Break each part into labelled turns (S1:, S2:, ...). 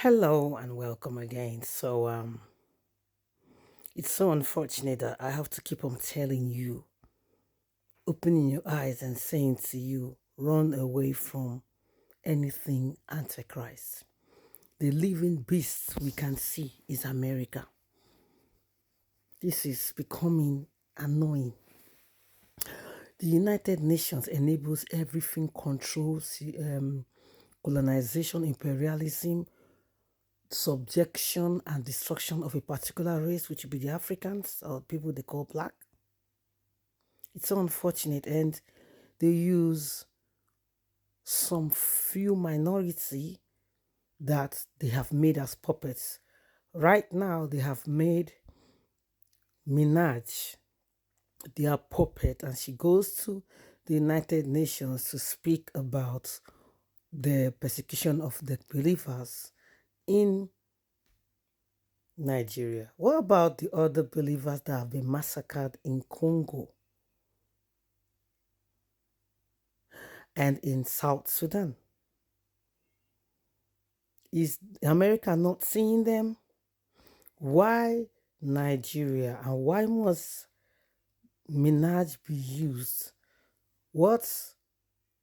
S1: Hello and welcome again. It's so unfortunate that I have to keep on telling you, opening your eyes and saying to you, run away from anything antichrist. The living beast we can see is America. This is becoming annoying. The United Nations enables everything controls colonization, imperialism, subjection and destruction of a particular race, which would be the Africans or people they call black. It's so unfortunate, and they use some few minority that they have made as puppets. Right now, they have made Minaj their puppet, and she goes to the United Nations to speak about the persecution of the believers in Nigeria. What about the other believers that have been massacred in Congo and in South Sudan? Is America not seeing them? Why Nigeria, and why must Minaj be used? What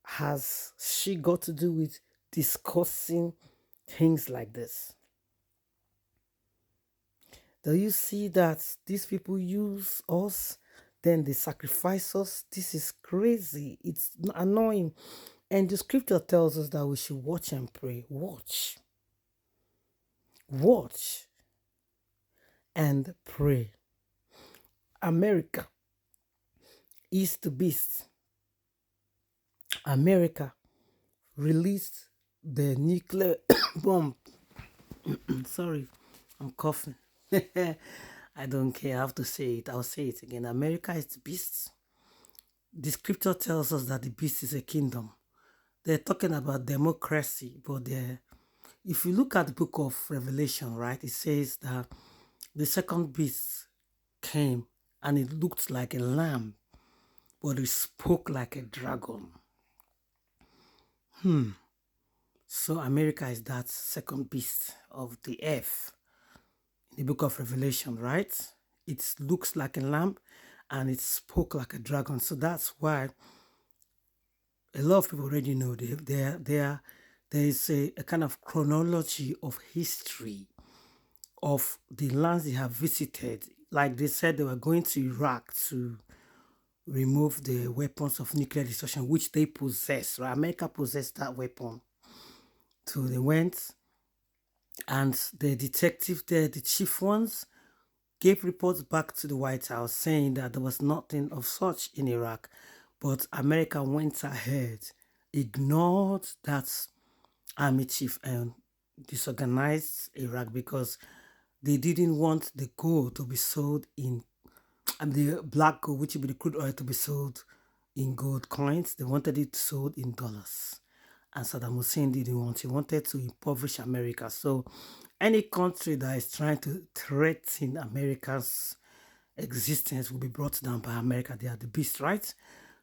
S1: has she got to do with discussing things like this? Do you see that these people use us, then they sacrifice us? This is crazy. It's annoying. And the scripture tells us that we should watch and pray. Watch. Watch and pray. America is the beast. America released the nuclear bomb. Sorry, I'm coughing. I don't care. I have to say it. I'll say it again. America is the beast. The scripture tells us that the beast is a kingdom. They're talking about democracy, but if you look at the book of Revelation, right, it says that the second beast came and it looked like a lamb, but it spoke like a dragon. So America is that second beast of the earth in the book of Revelation, right? It looks like a lamb and it spoke like a dragon. So that's why a lot of people already know there is a kind of chronology of history of the lands they have visited. Like they said, they were going to Iraq to remove the weapons of nuclear destruction, which they possess. Right? America possessed that weapon. So they went, and the detective there, the chief ones, gave reports back to the White House saying that there was nothing of such in Iraq. But America went ahead, ignored that army chief, and disorganized Iraq because they didn't want the gold to be sold in, and the black gold, which would be the crude oil, to be sold in gold coins. They wanted it sold in dollars. And Saddam Hussein didn't want. He wanted to impoverish America. So any country that is trying to threaten America's existence will be brought down by America. They are the beast, right?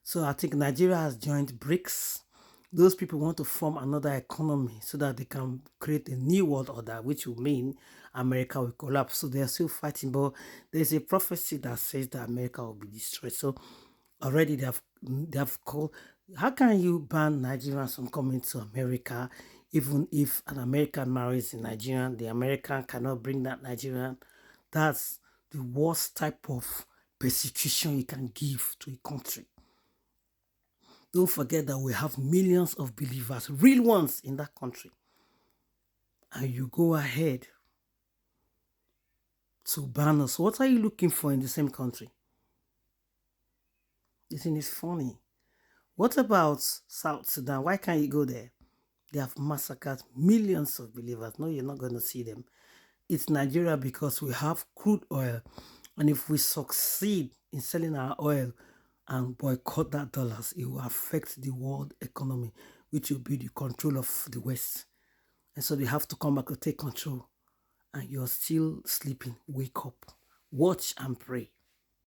S1: So I think Nigeria has joined BRICS. Those people want to form another economy so that they can create a new world order, which will mean America will collapse. So they are still fighting, but there's a prophecy that says that America will be destroyed. So already they have called. How can you ban Nigerians from coming to America, even if an American marries a Nigerian, the American cannot bring that Nigerian? That's the worst type of persecution you can give to a country. Don't forget that we have millions of believers, real ones in that country. And you go ahead to ban us. What are you looking for in the same country? This thing is funny. What about South Sudan? Why can't you go there? They have massacred millions of believers. No, you're not going to see them. It's Nigeria because we have crude oil. And if we succeed in selling our oil and boycott that dollars, it will affect the world economy, which will be the control of the West. And so they have to come back to take control. And you're still sleeping. Wake up. Watch and pray.